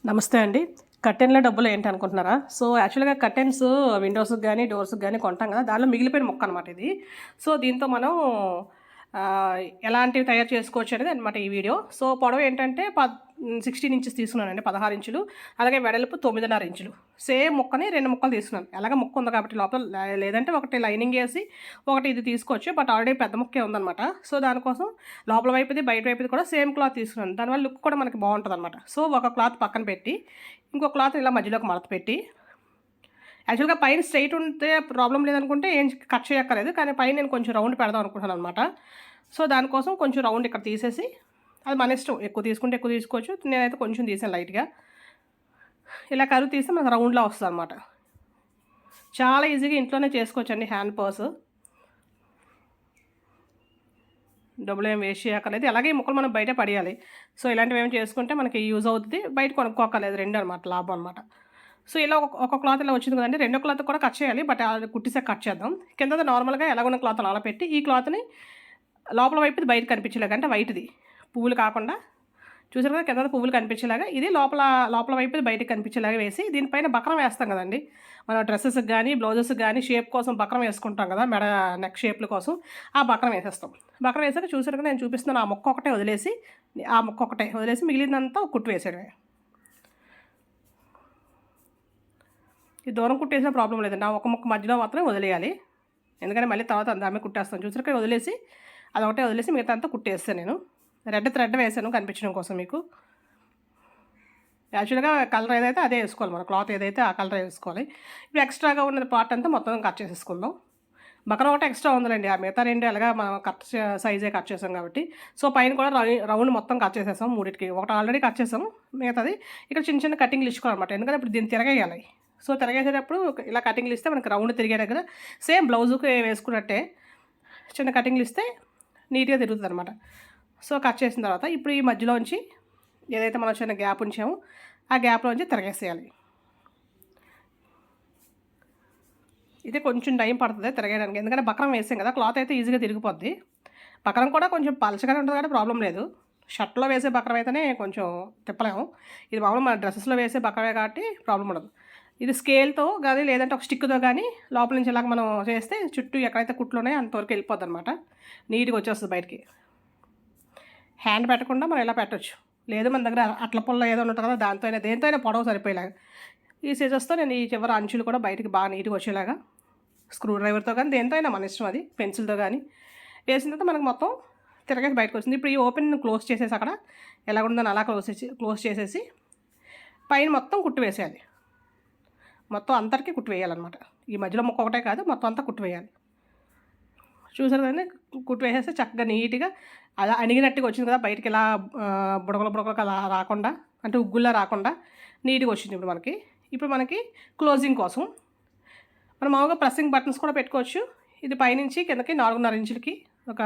నమస్తే అండి. కర్టెన్‌ల డబ్బులు ఏంటి అనుకుంటున్నారా? సో, యాక్చువల్‌గా కర్టెన్స్ విండోస్‌కి గానీ, డోర్స్‌కి గానీ కొంటాం గదా! దానిలో మిగిలిపోయిన ముక్కనమాట ఇది. సో, దీంతో మనం ఆహ్, ఎలాంటివి తయారు చేసుకోవచ్చు అనేది అనమాట ఈ వీడియో. సో, పొడవు ఏంటంటే 16 ఇంచెస్ తీసుకున్నానండి. 16 ఇంచులు. అలాగే వెడల్పు 9.5 ఇంచులు. సేమ్ ముక్కని 2 ముక్కలు తీసుకున్నాను. ఎలాగో ముక్క ఉంది కాబట్టి లోపల లేదంటే ఒకటి లైనింగేసి, ఒకటి ఇది తీసుకోవచ్చు. బట్ ఆల్రెడీ పెద్ద ముక్కే ఉందనమాట. సో, దానికోసం లోపల వైపుది, బయట వైపుది కూడా సేమ్ క్లాత్ తీసుకున్నాను. దానివల్ల లుక్ కూడా మనకి బావుంటదనమాట. సో, ఒక క్లాత్ పక్కన పెట్టి, ఇంకో క్లాత్ ఇలా మధ్యలోకి మడత పెట్టి, యాక్చువల్‌గా పైన స్ట్రెయిట్ ఉంటే ప్రాబ్లమ్ లేదనుకుంటే ఏం కట్ చేయక్కర్లేదు. కానీ పైన నేను కొంచెం రౌండ్ పెడదాం అనుకుంటున్నాననమాట. సో, దానికోసం కొంచెం రౌండ్ ఇక్కడ తీసేసి, అది మన ఇష్టం. ఎక్కువ తీసుకుంటే ఎక్కువ తీసుకోవచ్చు. నేనైతే కొంచెం తీసాను లైట్‌గా. ఇలా కరువు తీస్తే మనకు రౌండ్‌లా వస్తదనమాట. చాలా ఈజీగా ఇంట్లోనే చేసుకోవచ్చండి హ్యాండ్ పర్స్. డబ్బులేం వేస్ట్ చేయక్కర్లేదు. అలాగే ఈ ముక్కలు మనం బయటే పడేయాలి. సో, ఇలాంటివేమైనా చేసుకుంటే మనకి యూజ్ అవుతది. బయట కొనుక్కోక్కర్లేదు. 2 అనమాట లాభం అనమాట. సో, ఇలా ఒక క్లాత్ ఇలా వచ్చింది కదండీ! రెండో క్లాత్ కూడా కట్ చేయాలి. బట్ అది కుట్టేసాక కట్ చేద్దాం. కిందది నార్మల్‌గా ఎలాగున్న క్లాత్ అలా పెట్టి, ఈ క్లాత్‌ని లోపల వైపుది బయట కనిపించేలాగా అంటే వైట్‌ది పువ్వులు కాకుండా చూసారు కదా! కిందన పువ్వులు కనిపించేలాగా ఇది లోపల వైపుది బయటకి కనిపించేలాగా వేసి దీనిపైన బక్రం వేస్తాం కదండీ! మనం డ్రెసెస్‌కి గానీ, బ్లౌజెస్‌కి గానీ షేప్ కోసం బక్రం వేసుకుంటాం కదా! నెక్ షేప్‌ల కోసం ఆ బక్రం వేసేస్తాం. బక్రం వేసాక చూసారు కదా! నేను చూపిస్తున్నాను ఆ ముక్క ఒకటే వదిలేసి, మిగిలిందంతా ఒక కుట్టు వేసేయడమే. ఈ దూరం కుట్టేసినా ప్రాబ్లమ్ లేదండి. ఆ ఒక ముక్క మధ్యలో మాత్రమే వదిలేయాలి. ఎందుకంటే మళ్ళీ తర్వాత దాన్ని కుట్టేస్తాను. చూసారు ఇక్కడ వదిలేసి అదొకటే వదిలేసి మిగతా అంతా కుట్టేస్తాను నేను. రెడ్ థ్రెడ్ వేసాను కనిపించడం కోసం మీకు. యాక్చువల్‌గా కలర్ ఏదైతే అదే ఏసుకోవాలి మనం. క్లాత్ ఏదైతే ఆ కలరే ఏసుకోవాలి. ఇప్పుడు ఎక్స్ట్రాగా ఉన్న పార్ట్ అంతా మొత్తం కట్ చేసేసుకుందాం. బకరం ఒకటి ఎక్స్ట్రా ఉందిలేండి. ఆ మిగతా 2 ఎలాగా మనం సైజే కట్ చేసాం కాబట్టి. సో, పైన కూడా రౌండ్ మొత్తం కట్ చేసేసాం మూడిటికి. ఒకటి ఆల్రెడీ కట్ చేసాం. మిగతాది ఇక్కడ చిన్న చిన్న కటింగ్‌లు ఇచ్చుకోవాలన్నమాట. ఎందుకంటే ఇప్పుడు దీన్ని తిరగేయాలి. సో, తిరగేసేటప్పుడు ఇలా కటింగ్‌లు ఇస్తే మనకి రౌండ్ తిరిగే దగ్గర సేమ్ బ్లౌజుకి వేసుకున్నట్టే చిన్న కటింగ్‌లు ఇస్తే నీట్‌గా తిరుగుతదనమాట. సో, కట్ చేసిన తర్వాత ఇప్పుడు ఈ మధ్యలోంచి ఏదైతే మనం చిన్న గ్యాప్ ఉంచామో ఆ గ్యాప్‌లోంచి తిరగేసేయాలి. ఇది కొంచెం టైం పడుతది తిరగేయడానికి. ఎందుకంటే బక్రం వేసాం కదా! క్లాత్ అయితే ఈజీగా తిరిగిపోద్ది. బక్రం కూడా కొంచెం పలచగానే ఉంటది కాబట్టి ప్రాబ్లమ్ లేదు. షర్ట్‌లో వేసే బక్రం అయితేనే కొంచెం తిప్పలేము. ఇది మామూలుగా మన డ్రెసెస్‌లో వేసే బక్రమే కాబట్టి ప్రాబ్లమ్ ఉండదు. ఇది స్కేల్‌తో గానీ లేదంటే ఒక స్టిక్‌తో గానీ లోపల నుంచి ఇలాగ మనం చేస్తే చుట్టూ ఎక్కడైతే కుట్లున్నాయో అంతవరకు వెళ్ళిపోద్దనమాట. నీట్‌గా వచ్చేస్తది బయటికి. హ్యాండ్ పెట్టకుండా మనం ఇలా పెట్టొచ్చు. లేదు మన దగ్గర అట్ల పుల్ల ఏదో ఉంటది కదా! దేనితో అయినా పొడవు సరిపోయేలాగా. ఈ సిజర్స్‌తో నేను ఈ చివర అంచులు కూడా బయటికి బాగా నీట్‌గా వచ్చేలాగా స్క్రూ డ్రైవర్‌తో గానీ దేనితో అయినా మన ఇష్టం అది. పెన్సిల్‌తో గానీ వేసిన తర్వాత మనకు మొత్తం తిరగేసి బయటకొచ్చింది. ఇప్పుడు ఈ ఓపెన్ క్లోజ్ చేసేసి అక్కడ ఎలాగుందని అలా క్లోజ్ చేసేసి పైన మొత్తం కుట్టు వేసేయాలి. మొత్తం అంతటికి కుట్టు వేయాలన్నమాట. ఈ మధ్యలో ముక్క ఒకటే కాదు మొత్తం అంతా కుట్టు వేయాలి. చూసారు కదండీ! కుట్టు వేసేస్తే చక్కగా నీట్‌గా అలా అణిగినట్టుగా వచ్చింది కదా! బయటికి ఇలా బుడగలు అలా రాకుండా అంటే ఉగ్గుల్లా రాకుండా నీట్‌గా వచ్చింది ఇప్పుడు మనకి. ఇప్పుడు మనకి క్లోజింగ్ కోసం మనం మామూలుగా ప్రెస్సింగ్ బటన్స్ కూడా పెట్టుకోవచ్చు. ఇది పైనుంచి కిందకి 4.5 ఇంచులకి ఒక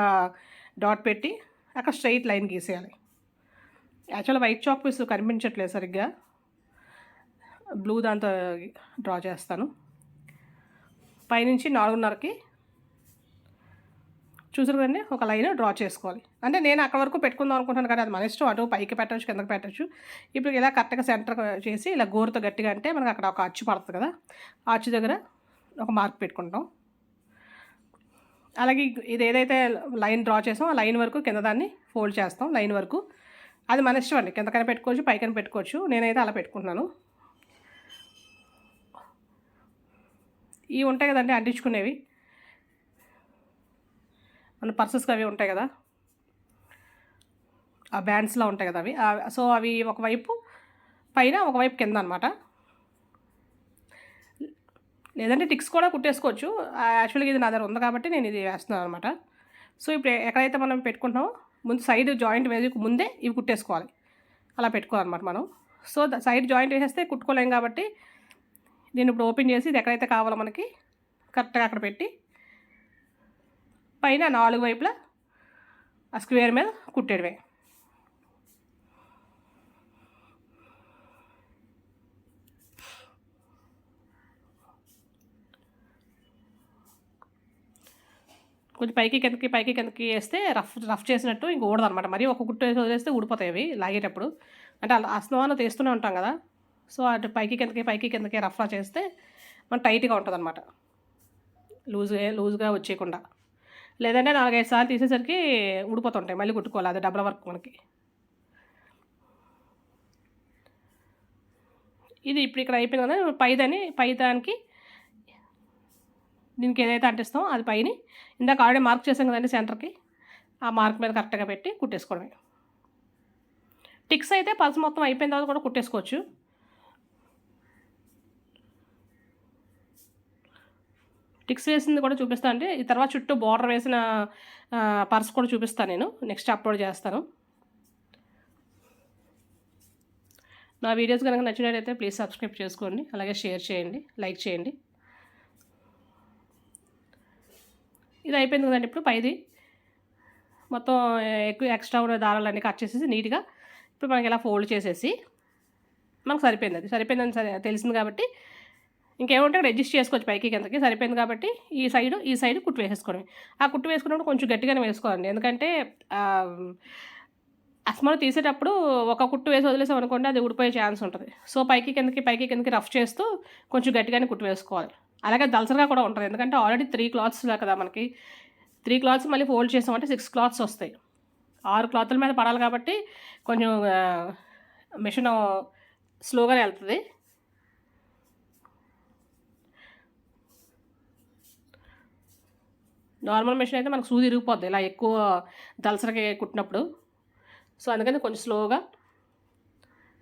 డాట్ పెట్టి అక్కడ స్ట్రెయిట్ లైన్ గీసేయాలి. యాక్చువల్‌గా వైట్ చాక్ పీస్ కనిపించట్లేదు సరిగ్గా. బ్లూ దాంతో డ్రా చేస్తాను. పైనుంచి 4.5కి చూసారు కదండీ! ఒక లైన్ డ్రా చేసుకోవాలి. అంటే నేను అక్కడి వరకు పెట్టుకుందాం అనుకుంటున్నాను కానీ అది మన ఇష్టం. అటు పైకి పెట్టొచ్చు, కిందకి పెట్టొచ్చు. ఇప్పుడు ఇలా కరెక్ట్‌గా సెంటర్ చేసి ఇలా గోరుతో గట్టిగా అంటే మనకు అక్కడ ఒక అచ్చు పడుతుంది కదా! ఆ అచ్చు దగ్గర ఒక మార్క్ పెట్టుకుంటాం. అలాగే ఇది ఏదైతే లైన్ డ్రా చేసామో ఆ లైన్ వరకు కింద దాన్ని ఫోల్డ్ చేస్తాం లైన్ వరకు. అది మన ఇష్టం అండి. కిందకైనా పెట్టుకోవచ్చు, పైకైనా పెట్టుకోవచ్చు. నేనైతే అలా పెట్టుకుంటున్నాను. ఇవి ఉంటాయి కదండీ అంటించుకునేవి. మన పర్సెస్‌కి అవి ఉంటాయి కదా! ఆ బ్యాండ్స్‌లా ఉంటాయి కదా అవి. సో, అవి ఒకవైపు పైన, ఒకవైపు కింద అనమాట. లేదంటే టిక్స్ కూడా కుట్టేసుకోవచ్చు. యాక్చువల్‌గా ఇది నా దగ్గర ఉంది కాబట్టి నేను ఇది వేస్తున్నాను అనమాట. సో, ఇప్పుడు ఎక్కడైతే మనం పెట్టుకుంటున్నామో ముందు సైడ్ జాయింట్ వేయక ముందే ఇవి కుట్టేసుకోవాలి. అలా పెట్టుకోవాలన్నమాట మనం. సో, సైడ్ జాయింట్ వేసేస్తే కుట్టుకోలేం కాబట్టి దీన్ని ఇప్పుడు ఓపెన్ చేసి ఇది ఎక్కడైతే కావాలో మనకి కరెక్ట్‌గా అక్కడ పెట్టి పైన 4 వైపులా ఆ స్క్వేర్ మీద కుట్టేయడమే. కొంచెం పైకి కిందకి వేస్తే రఫ్ చేసినట్టు ఇంక ఊడదనమాట. మరి ఒక కుట్టు వేసి వదిలేస్తే ఊడిపోతాయి అవి లాగేటప్పుడు. అంటే అలా అస్తమానం తీస్తూనే ఉంటాం కదా, సో అటు పైకి కిందకి రఫ్లా చేస్తే మన టైట్గా ఉంటుంది అనమాట, లూజ్గా వచ్చేయకుండా. లేదంటే 4, 5 సార్లు తీసేసరికి ఊడిపోతుంటాయి, మళ్ళీ కుట్టుకోవాలి, అది డబల్ వర్క్ మనకి. ఇది ఇప్పుడు ఇక్కడ అయిపోయింది కదా, పైదానికి దీనికి ఏదైతే అంటిస్తామో అది పైని ఇందాక ఆల్రెడీ మార్క్ చేసాం కదండి సెంటర్కి, ఆ మార్క్ మీద కరెక్ట్గా పెట్టి కుట్టేసుకోవడమే. టిక్స్ అయితే పల్స్ మొత్తం అయిపోయిన తర్వాత కూడా కుట్టేసుకోవచ్చు. టిక్స్ వేసింది కూడా చూపిస్తాను అండి, ఈ తర్వాత చుట్టూ బార్డర్ వేసిన పర్స్ కూడా చూపిస్తాను నేను, నెక్స్ట్ అప్లోడ్ చేస్తాను. నా వీడియోస్ కనుక నచ్చినట్లయితే ప్లీజ్ సబ్స్క్రైబ్ చేసుకోండి, అలాగే షేర్ చేయండి, లైక్ చేయండి. ఇది అయిపోయింది కదండి. ఇప్పుడు పైది మొత్తం ఎక్కువ ఎక్స్ట్రా ఉన్న దారాలన్నీ కట్ చేసేసి నీట్గా ఇప్పుడు మనకి ఇలా ఫోల్డ్ చేసేసి మనకు సరిపోయింది, అది సరిపోయిందని తెలిసింది కాబట్టి ఇంకేముంటే ఇక్కడ అడ్జస్ట్ చేసుకోవచ్చు పైకి కిందకి. సరిపోయింది కాబట్టి ఈ సైడ్ కుట్టు వేసేసుకోవడం. ఆ కుట్టు వేసుకున్నప్పుడు కొంచెం గట్టిగానే వేసుకోవాలండి, ఎందుకంటే అస్మాను తీసేటప్పుడు ఒక కుట్టు వేసి వదిలేసాం అనుకోండి, అది ఊడిపోయే ఛాన్స్ ఉంటుంది. సో పైకి కిందకి రఫ్ చేస్తూ కొంచెం గట్టిగానే కుట్టు వేసుకోవాలి. అలాగే దలసరిగా కూడా ఉంటుంది, ఎందుకంటే ఆల్రెడీ 3 క్లాత్స్ కదా మనకి, 3 క్లాత్స్ మళ్ళీ ఫోల్డ్ చేసామంటే 6 క్లాత్స్ వస్తాయి. 6 క్లాతుల మీద పడాలి కాబట్టి కొంచెం మిషన్ స్లోగానే వెళ్తుంది. నార్మల్ మిషన్ అయితే మనకు సూది ఇరిగిపోద్ది ఇలా ఎక్కువ దలసరగా కుట్టినప్పుడు. సో అందుకని కొంచెం స్లోగా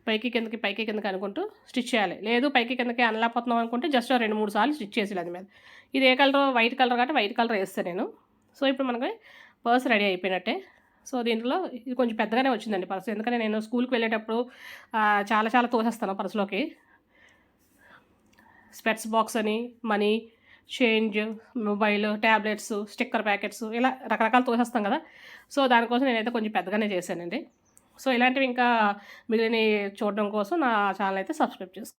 పైకి కిందకి అనుకుంటూ స్టిచ్ చేయాలి. లేదు పైకి కిందకి అనలేకపోతున్నాం అనుకుంటే జస్ట్ 2-3 సార్లు స్టిచ్ చేసేది అది మీద. ఇది ఏ కలర్, వైట్ కలర్ కాబట్టి వైట్ కలర్ వేస్తాను నేను. సో ఇప్పుడు మనకి పర్స్ రెడీ అయిపోయినట్టే. సో దీంట్లో ఇది కొంచెం పెద్దగానే వచ్చిందండి పర్స్, ఎందుకంటే నేను స్కూల్కి వెళ్ళేటప్పుడు చాలా తోసేస్తాను పర్సులోకి. స్పెట్స్ బాక్స్ అని, money, change, mobile, tablets, sticker packets ఇలా రకరకాలు తోసేస్తాం కదా. సో దానికోసం నేనైతే కొంచెం పెద్దగానే చేశానండి. సో ఇలాంటివి ఇంకా మిగిలినవి చూడడం కోసం నా ఛానల్ అయితే సబ్స్క్రైబ్ చేసుకోండి.